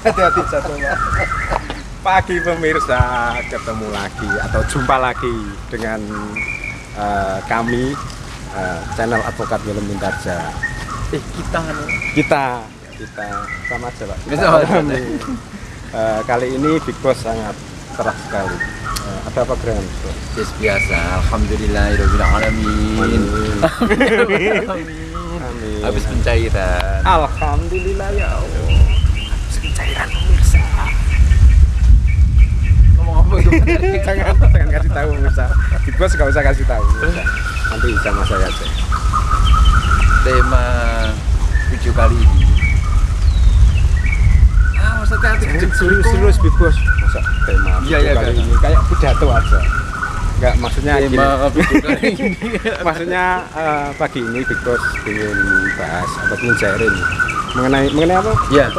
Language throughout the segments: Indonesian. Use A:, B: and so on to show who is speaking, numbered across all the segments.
A: Hati-hati jatuh, Pak. Pagi pemirsa, ketemu lagi atau jumpa lagi dengan kami channel Advokat Willem Mintarja. Kita sama aja, Pak. Kali ini Big Boss sangat cerah sekali. Ada apa gerangan?
B: Yes, biasa. Alhamdulillahirabbil alamin.
A: Amin.
B: Habis pencairan.
A: Alhamdulillah ya Allah. Habis pencairan pemirsa.
B: Ngomong apa itu?
A: jangan kasih tahu pemirsa. Big Boss nggak usah kasih tahu. Pemirsa. Nanti sama saya aja.
B: Tema video kali ini.
A: Maksudnya serius Big Boss. Masa tema
B: Iya,
A: video kali ini kayak pidato aja. Enggak, maksudnya gini.
B: Tema video kali ini.
A: Maksudnya pagi ini Big Boss ingin bahas atau ingin sharing mengenai apa?
B: Ya,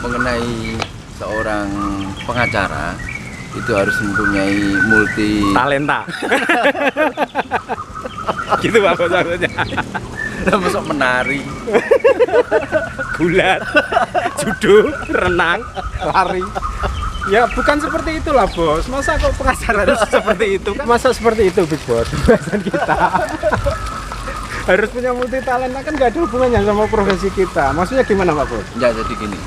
B: mengenai seorang pengacara itu harus mempunyai multi
A: Talenta. Gitu Pak Bos maksudnya.
B: masuk menari,
A: Gulat, judo, renang, lari. Ya bukan seperti itulah Bos. Masa kok pengacara harus seperti itu kan? Masa seperti itu Big Boss? Pembahasan kita harus punya multi talenta kan nggak ada hubungannya sama profesi kita. Maksudnya gimana Pak Bos?
B: ya jadi gini.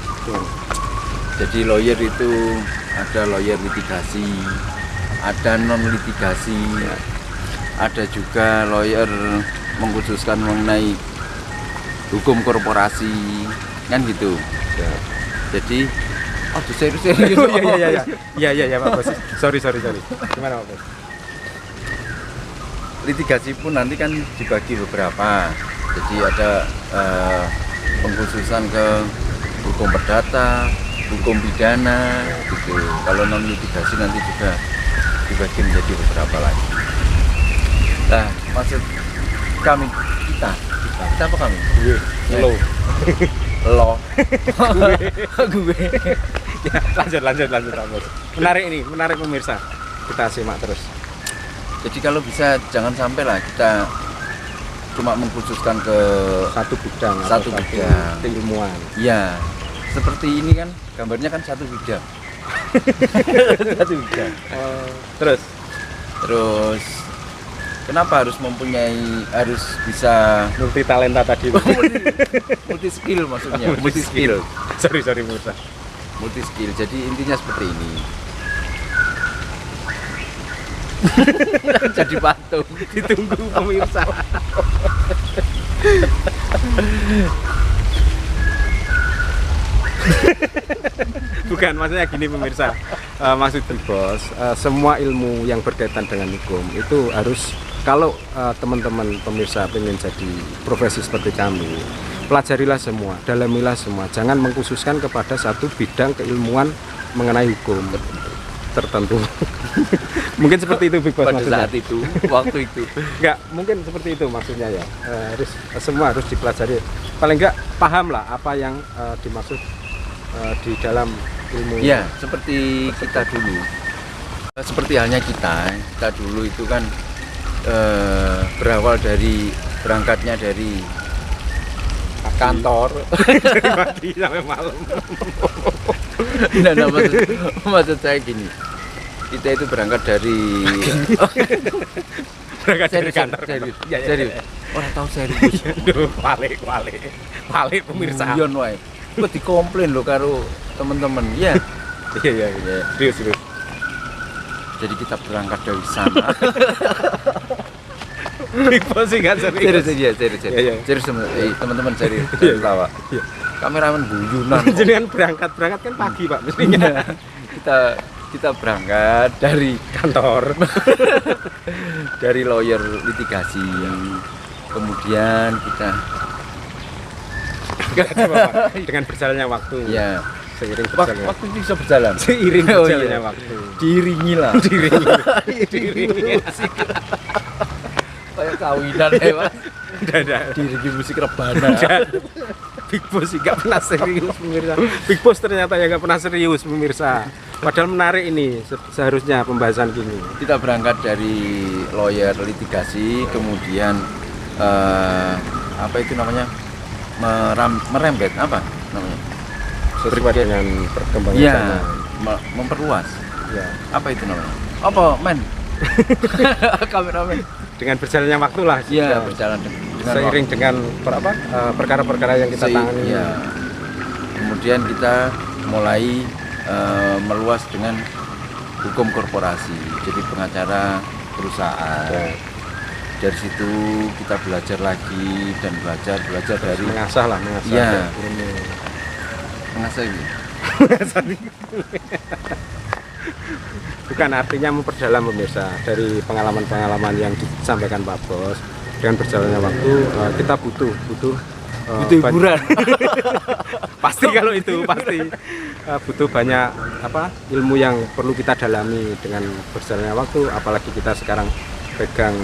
B: Jadi lawyer itu ada lawyer litigasi, ada non litigasi, ada juga lawyer mengkhususkan mengenai hukum korporasi, kan gitu.
A: Ya.
B: Jadi, serius.
A: Oh iya Pak Bos. Sorry. Gimana Pak Bos?
B: Litigasi pun nanti kan dibagi beberapa. Jadi ada pengkhususan ke hukum perdata, hukum pidana, gitu. Kalau non litigasi nanti juga dibagi menjadi beberapa lagi. Nah, maksud kami kita apa kami?
A: Gue,
B: Lo.
A: gue. Ya, lanjut Pak Bos. Menarik pemirsa. Kita simak terus.
B: Jadi kalau bisa jangan sampai lah kita cuma mengkhususkan ke
A: Satu bidang,
B: Satu
A: atau
B: bidang.
A: keilmuan.
B: ya seperti ini kan gambarnya kan satu bidang. Satu bidang. Terus kenapa harus bisa
A: Multi talenta tadi.
B: multi skill maksudnya? Multi skill.
A: Sorry pemirsa.
B: Multi skill. Jadi intinya seperti ini. Jadi patung.
A: Ditunggu pemirsa. Bukan, maksudnya gini pemirsa. Maksud Big Boss, semua ilmu yang berkaitan dengan hukum itu harus, kalau teman-teman pemirsa ingin jadi profesi seperti kami, pelajarilah semua, dalamilah semua. Jangan mengkhususkan kepada satu bidang keilmuan mengenai hukum tertentu. Mungkin seperti itu Big Boss
B: Pada
A: maksudnya.
B: saat itu, waktu itu.
A: Enggak, mungkin seperti itu maksudnya ya. Semua harus dipelajari. Paling enggak paham lah apa yang dimaksud di dalam ilmu.
B: Ya, seperti kita dulu. Seperti halnya kita dulu itu kan berawal dari berangkatnya dari
A: kantor dari pagi sampai malam.
B: Nah, maksud saya gini, kita itu berangkat dari
A: kantor.
B: serius.
A: Ya.
B: Orang tahu serius.
A: Aduh, balik pemirsa.
B: Yon wae. Kok dikomplain lo karo teman-teman. Ya.
A: Iya. Serius.
B: Jadi kita berangkat dari sana.
A: Big Boss sih kan serius.
B: Serius. Serius teman-teman serius. Tawa. Kameramen guyunan.
A: Jenengan berangkat kan pagi Pak mestinya.
B: Kita berangkat dari
A: Kantor.
B: dari lawyer litigasi. Kemudian kita
A: Dengan berjalannya waktu.
B: ya
A: Seiring berjalannya
B: waktu itu bisa berjalan.
A: Seiring
B: Oh,
A: berjalannya
B: iya.
A: waktu.
B: Diiringi lah.
A: Diiringi.
B: Kayak kawinan Mas.
A: Udah.
B: Diiringi musik rebana.
A: Big Boss sih nggak pernah serius pemirsa. Big Boss ternyata ya nggak pernah serius pemirsa. Padahal menarik ini seharusnya pembahasan gini.
B: Kita berangkat dari lawyer litigasi, kemudian apa itu namanya, merembet apa namanya?
A: Sesuai dengan perkembangan
B: Iya,
A: zaman.
B: memperluas.
A: Ya.
B: Apa itu namanya? Apa, men? Kameramen.
A: Dengan berjalannya waktu lah.
B: Iya,
A: sudah.
B: berjalan dengan
A: Seiring dengan perkara-perkara yang kita tangani.
B: Iya. Kemudian kita mulai meluas dengan hukum korporasi, jadi pengacara perusahaan.
A: Ya.
B: Dari situ kita belajar lagi dan belajar dari
A: Mengasah lah, mengasah.
B: Iya.
A: Ilmu.
B: mengasah ini.
A: Bukan artinya memperdalam pemirsa dari pengalaman-pengalaman yang disampaikan Pak Bos. Dengan berjalannya waktu kita butuh
B: Butuh hiburan.
A: pasti kalau itu pasti butuh banyak ilmu yang perlu kita dalami dengan berjalannya waktu, apalagi kita sekarang pegang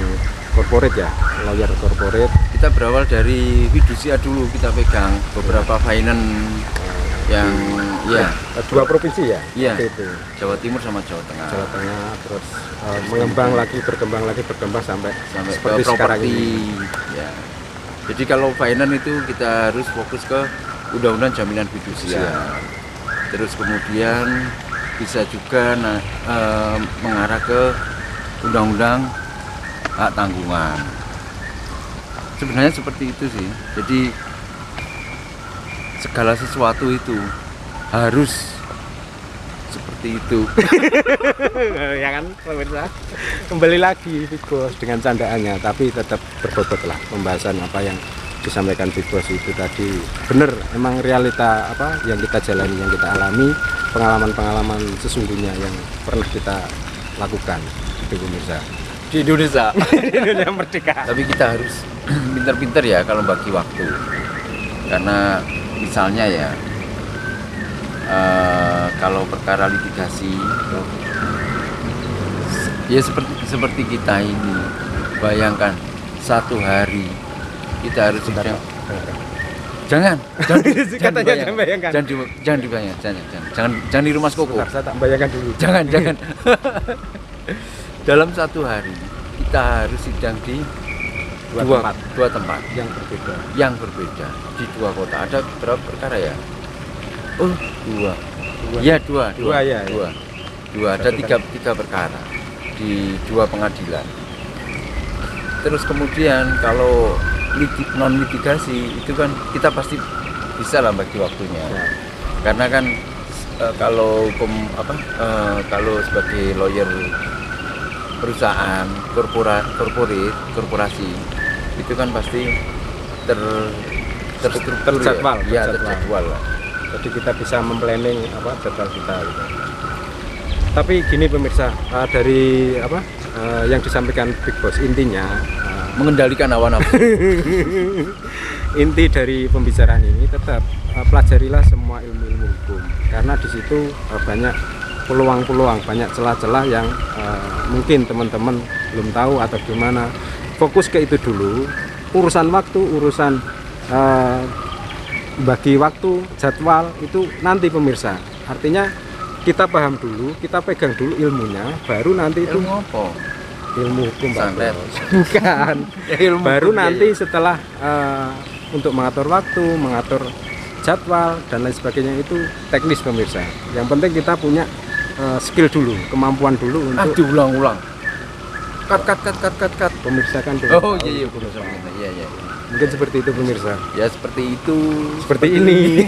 A: corporate ya, lawyer corporate.
B: Kita berawal dari fidusia dulu, kita pegang beberapa finance yang ya
A: 2 provinsi ya,
B: Iya.
A: waktu itu
B: Jawa Timur sama Jawa Tengah.
A: Jawa Tengah, terus berkembang sampai
B: Sampai
A: seperti
B: ke
A: sekarang
B: properti.
A: ini.
B: Ya. Jadi kalau finance itu kita harus fokus ke undang-undang jaminan fidusia.
A: Iya.
B: Terus kemudian bisa juga mengarah ke undang-undang hak tanggungan. Sebenarnya seperti itu sih. Jadi segala sesuatu itu harus seperti itu.
A: Ya kan pemirsa, kembali lagi Big Boss dengan candaannya, tapi tetap berbobot lah pembahasan apa yang disampaikan Big Boss itu tadi. Bener, emang realita apa yang kita jalani, yang kita alami, pengalaman-pengalaman sesungguhnya yang pernah kita lakukan itu pemirsa
B: Di Indonesia.
A: di dunia merdeka.
B: Tapi kita harus pinter-pinter ya kalau bagi waktu. Karena misalnya ya kalau perkara litigasi ya seperti kita ini, bayangkan satu hari kita harus jangan
A: Katanya jangan bayangkan.
B: jangan dibayangkan, jangan di rumah koko.
A: Sebentar, saya tak bayangkan dulu.
B: Jangan. Dalam satu hari kita harus sidang di dua tempat
A: yang berbeda.
B: berbeda di 2 kota. Ada berapa perkara ya? Oh, 2. Iya, 2.
A: Ya.
B: 2. Ada 3 perkara di 2 pengadilan. Terus kemudian kalau non litigasi itu kan kita pasti bisa lah bagi waktunya.
A: Ya.
B: Karena kan kalau kalau sebagai lawyer perusahaan korporasi itu kan pasti terstruktur
A: terjadwal,
B: ya,
A: terjadwal.
B: terjadwal lah.
A: Jadi kita bisa memplanning jadwal kita gitu. Tapi gini pemirsa, dari yang disampaikan Big Boss intinya
B: Mengendalikan hawa nafsu.
A: inti dari pembicaraan ini tetap pelajarilah semua ilmu-ilmu hukum, karena di situ banyak peluang-peluang, banyak celah-celah yang mungkin teman-teman belum tahu atau gimana. Fokus ke itu dulu, urusan waktu, urusan bagi waktu, jadwal itu nanti pemirsa. Artinya kita paham dulu, kita pegang dulu ilmunya, baru nanti itu
B: Ilmu apa?
A: ilmu hukum Pak
B: Santet.
A: Bos. Bukan.
B: Ilmu
A: Baru
B: hukum,
A: nanti
B: iya.
A: setelah untuk mengatur waktu, mengatur jadwal dan lain sebagainya itu teknis pemirsa. Yang penting kita punya skill dulu, kemampuan dulu untuk
B: Diulang-ulang. Cut.
A: pemirsa kan dulu.
B: Oh iya. Iya.
A: Mungkin seperti itu pemirsa.
B: Ya seperti itu.
A: Seperti ini.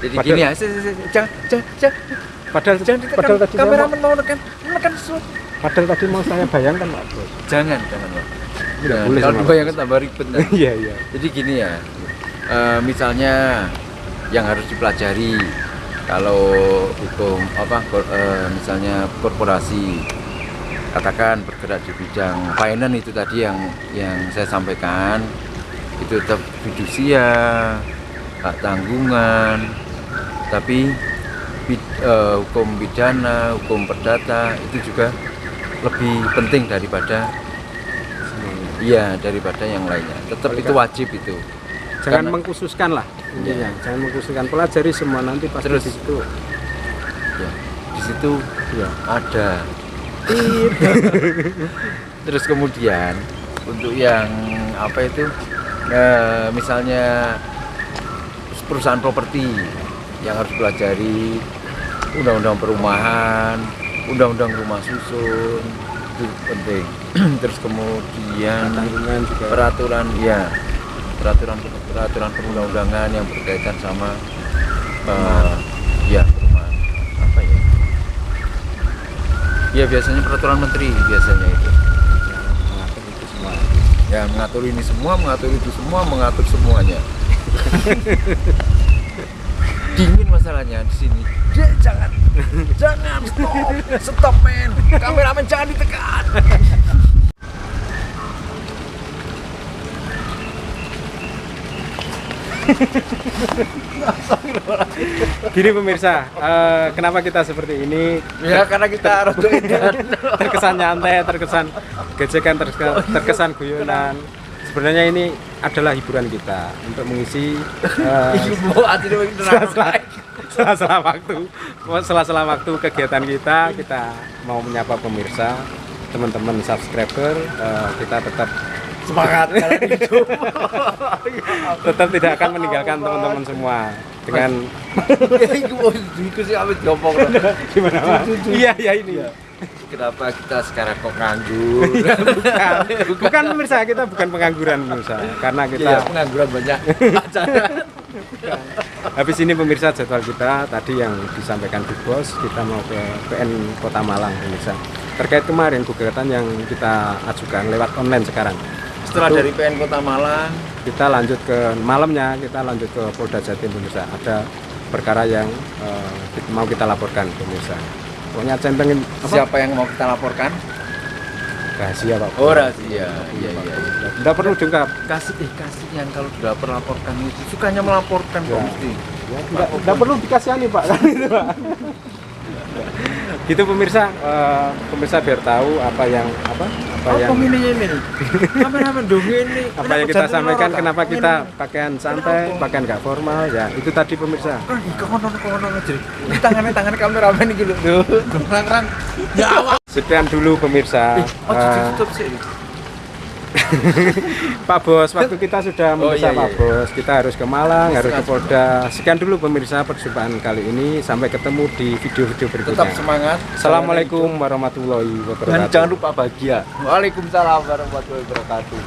B: Jadi
A: Padahal-
B: gini ya, jangan
A: Padahal
B: ditekan.
A: padahal tadi saya
B: Kameramen mau menekan sesuatu.
A: padahal tadi mau saya bayangkan Pak Bos.
B: Jangan.
A: Tidak
B: Jangan.
A: boleh
B: Kalau
A: sama
B: dibayangkan tambah ribet. Nah.
A: Iya.
B: Jadi gini ya, misalnya yang harus dipelajari kalau hukum misalnya korporasi, katakan bergerak di bidang finance itu tadi yang saya sampaikan, itu tetap fidusia, hak tanggungan, tapi hukum pidana, hukum perdata itu juga lebih penting daripada daripada yang lainnya. Tetap itu wajib itu.
A: Jangan
B: Karena-
A: mengkhususkan lah intinya.
B: Iya.
A: Jangan mengkhususkan, pelajari semua nanti pasti
B: Terus-
A: di situ.
B: Ya, di situ
A: Ya.
B: ada. Terus kemudian untuk yang Misalnya perusahaan properti yang harus pelajari undang-undang perumahan, undang-undang rumah susun, itu penting. Terus kemudian
A: Tanggungan juga.
B: peraturan perundang-undangan yang berkaitan sama perumahan apa ya? Ya biasanya peraturan menteri biasanya itu.
A: Mengatur itu semua.
B: Ya mengatur ini semua, mengatur itu semua, mengatur semuanya. Dingin masalahnya di sini. Jangan stop men, kameramen jangan ditekan.
A: Gini pemirsa, kenapa kita seperti ini?
B: Ya karena kita rada edan.
A: Terkesan nyantai, terkesan gejekan, terkesan guyonan. Sebenarnya ini adalah hiburan kita untuk mengisi sela-sela waktu kegiatan kita mau menyapa pemirsa, teman-teman subscriber, kita tetap
B: Semangat kalian hidup.
A: tetap tidak akan meninggalkan teman-teman semua dengan
B: Itu sih amit gompong.
A: gimana Pak? Iya ini.
B: Kenapa kita sekarang kok nganggur?
A: bukan pemirsa, kita bukan pengangguran pemirsa, karena kita
B: Iya, pengangguran banyak acara.
A: habis ini pemirsa jadwal kita tadi yang disampaikan Big Boss, kita mau ke PN Kota Malang pemirsa, terkait kemarin gugatan yang kita ajukan lewat online sekarang.
B: Setelah
A: Itu
B: dari PN Kota Malang,
A: kita lanjut ke malamnya, kita lanjut ke Polda Jatim pemirsa, ada perkara yang mau kita laporkan pemirsa. Pokoknya centengin
B: siapa yang mau kita laporkan?
A: rahasia Pak.
B: Oh rahasia. Iya.
A: Tidak perlu diungkap.
B: Kasihan kalau sudah melaporkan itu sukanya melaporkan kok
A: Ya.
B: mesti.
A: Tidak perlu dikasihani Pak, kan itu Pak. Gitu pemirsa, pemirsa biar tahu apa yang
B: Kameramen dong ini.
A: apa yang kita sampaikan, kenapa kita pakaian santai, pakaian nggak formal, ya itu tadi pemirsa.
B: Konon aja. Ini tangannya kameramen iki lho. Rang. Ya awak.
A: Sekian dulu pemirsa.
B: Tutup sih.
A: Pak Bos, waktu kita sudah mendesak Pak Bos, kita harus ke Malang, harus ke Polda. Sekian dulu pemirsa perjumpaan kali ini, sampai ketemu di video-video berikutnya.
B: Tetap semangat.
A: Assalamualaikum warahmatullahi wabarakatuh.
B: Dan jangan lupa bahagia. Waalaikumsalam warahmatullahi wabarakatuh.